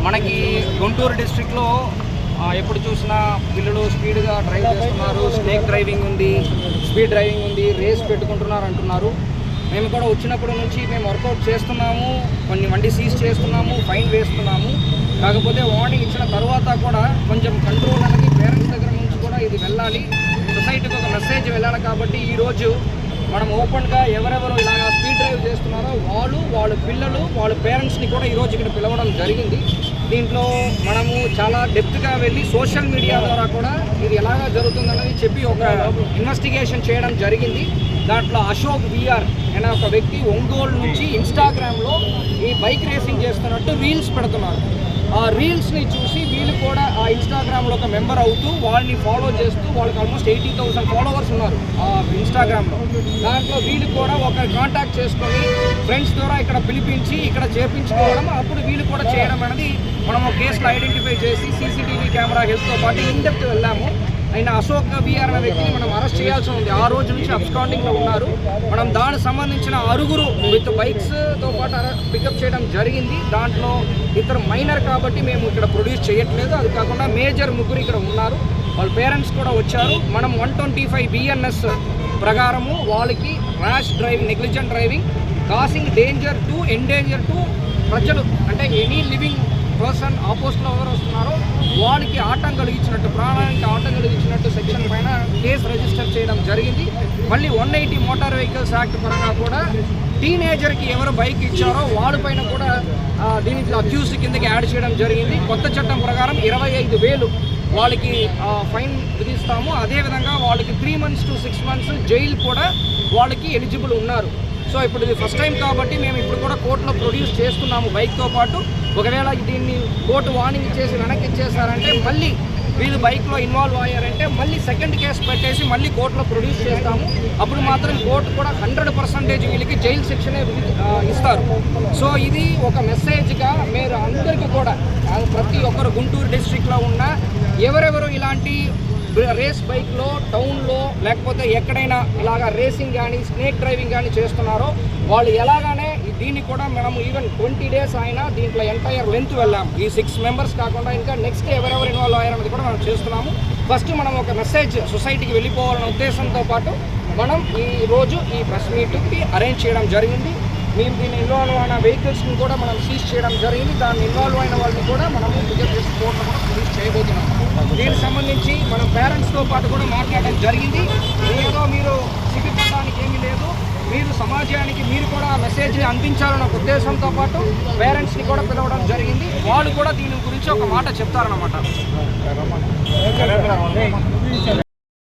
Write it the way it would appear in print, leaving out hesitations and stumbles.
మనకి గుంటూరు డిస్ట్రిక్ట్లో ఎప్పుడు చూసినా పిల్లలు స్పీడ్గా డ్రైవ్ చేస్తున్నారు, స్నేక్ డ్రైవింగ్ ఉంది, స్పీడ్ డ్రైవింగ్ ఉంది, రేస్ పెట్టుకుంటున్నారు అంటున్నారు. మేము కూడా వచ్చినప్పటి నుంచి మేము వర్కౌట్ చేస్తున్నాము, కొన్ని వండి సీజ్ చేస్తున్నాము, ఫైన్ వేస్తున్నాము. కాకపోతే వార్నింగ్ ఇచ్చిన తర్వాత కూడా కొంచెం కంట్రోల్ అనేది పేరెంట్స్ దగ్గర నుంచి కూడా ఇది వెళ్ళాలి, సొసైటీకి ఒక మెసేజ్ వెళ్ళాలి. కాబట్టి ఈరోజు మనం ఓపెన్గా ఎవరెవరు ఇలాగ స్పీడ్ డ్రైవ్ చేస్తున్నారో వాళ్ళ పిల్లలు వాళ్ళ పేరెంట్స్ని కూడా ఈరోజు ఇక్కడ పిలవడం జరిగింది. దీంట్లో మనము చాలా డెప్త్గా వెళ్ళి సోషల్ మీడియా ద్వారా కూడా ఇది ఎలాగా జరుగుతుందన్నది చెప్పి ఒక ఇన్వెస్టిగేషన్ చేయడం జరిగింది. దాంట్లో అశోక్ విఆర్ అనే ఒక వ్యక్తి ఒంగోలు నుంచి ఇన్స్టాగ్రామ్లో ఈ బైక్ రేసింగ్ చేస్తున్నట్టు రీల్స్ పెడుతున్నారు. ఆ రీల్స్ని చూసి వీళ్ళు కూడా ఆ ఇన్స్టాగ్రామ్లో ఒక మెంబర్ అవుతూ వాళ్ళని ఫాలో చేస్తూ వాళ్ళకి ఆల్మోస్ట్ 80,000 ఫాలోవర్స్ ఉన్నారు ఆ ఇన్స్టాగ్రామ్లో. దాంట్లో వీళ్ళు కూడా ఒక కాంటాక్ట్ చేసుకొని ఫ్రెండ్స్ ద్వారా ఇక్కడ పిలిపించి ఇక్కడ చేపించుకోవడం, అప్పుడు వీళ్ళు కూడా చేయడం అనేది మనం కేసులో ఐడెంటిఫై చేసి సీసీటీవీ కెమెరా హెల్త్తో పాటు ఇన్డెప్త్ వెళ్ళాము. అయినా అశోక్ విఆర్ అనే వ్యక్తిని మనం అరెస్ట్ చేయాల్సి ఉంది. ఆ రోజు నుంచి అబ్స్కాండింగ్లో ఉన్నారు. మనం దానికి సంబంధించిన 6 విత్ బైక్స్తో పాటు పికప్ చేయడం జరిగింది. దాంట్లో ఇద్దరు మైనర్ కాబట్టి మేము ఇక్కడ ప్రొడ్యూస్ చేయట్లేదు. అది కాకుండా మేజర్ 3 ఇక్కడ ఉన్నారు, వాళ్ళ పేరెంట్స్ కూడా వచ్చారు. మనం 125 BNS ప్రకారము వాళ్ళకి rash driving, negligent driving, causing danger to endanger to ప్రజలు, అంటే ఎనీ లివింగ్ పర్సన్ ఆపోజిట్లో ఎవరు వస్తున్నారో వాళ్ళకి ఆటం కలిగించినట్టు, ప్రాణానికి ఆటం కలిగించినట్టు సెక్షన్ పైన కేసు రిజిస్టర్ చేయడం జరిగింది. మళ్ళీ 180 మోటార్ వెహికల్స్ యాక్ట్ పరంగా కూడా టీనేజర్కి ఎవరు బైక్ ఇచ్చారో వాళ్ళపైన కూడా దీనికి అక్యూజ్డ్ కిందకి యాడ్ చేయడం జరిగింది. కొత్త చట్టం ప్రకారం 25,000 వాళ్ళకి ఫైన్ విధిస్తాము. అదేవిధంగా వాళ్ళకి 3 months to 6 months జైలు కూడా వాళ్ళకి ఎలిజిబుల్ ఉన్నారు. సో ఇప్పుడు ఇది ఫస్ట్ టైం కాబట్టి మేము ఇప్పుడు కూడా కోర్టులో ప్రొడ్యూస్ చేస్తున్నాము బైక్తో పాటు. ఒకవేళ దీన్ని కోర్టు వార్నింగ్ ఇచ్చేసి వెనక్కి ఇచ్చేసారంటే మళ్ళీ వీళ్ళు బైక్లో ఇన్వాల్వ్ అయ్యారంటే మళ్ళీ సెకండ్ కేసు పెట్టేసి మళ్ళీ కోర్టులో ప్రొడ్యూస్ చేస్తాము. అప్పుడు మాత్రం కోర్టు కూడా 100% వీళ్ళకి జైలు శిక్షనే ఇస్తారు. సో ఇది ఒక మెసేజ్గా మీరు అందరికీ కూడా, ప్రతి ఒక్కరు గుంటూరు డిస్ట్రిక్ట్లో ఉన్న ఎవరెవరు ఇలాంటి రేస్ బైక్లో టౌన్లో లేకపోతే ఎక్కడైనా ఇలాగ రేసింగ్ కానీ స్నేక్ డ్రైవింగ్ కానీ చేస్తున్నారో వాళ్ళు ఎలాగానే దీన్ని కూడా మనము ఈవెన్ 20 days అయినా దీంట్లో ఎంటైర్ లెంత్ వెళ్ళాము. ఈ 6 members కాకుండా ఇంకా నెక్స్ట్ ఎవరెవరు ఇన్వాల్వ్ అయ్యారనేది కూడా మనం చేస్తున్నాము. ఫస్ట్ మనం ఒక మెసేజ్ సొసైటీకి వెళ్ళిపోవాలనే ఉద్దేశంతో పాటు మనం ఈరోజు ఈ ప్రెస్ మీట్కి అరేంజ్ చేయడం జరిగింది. మేము దీన్ని ఇన్వాల్వ్ అయిన వెహికల్స్ని కూడా మనం సీజ్ చేయడం జరిగింది. దాన్ని ఇన్వాల్వ్ అయిన వాళ్ళని కూడా మనం కోర్టులో కూడా రిలీజ్ చేయబోతున్నాం. దీనికి సంబంధించి మన పేరెంట్స్తో పాటు కూడా మాట్లాడడం జరిగింది. ఏదో మీరు సిగ్గుపడడానికి ఏమీ లేదు, మీరు సమాజానికి మీరు కూడా ఆ మెసేజ్ని అందించాలన్న ఒక ఉద్దేశంతో పాటు పేరెంట్స్ని కూడా పిలవడం జరిగింది. వాళ్ళు కూడా దీని గురించి ఒక మాట చెప్తారన్నమాట.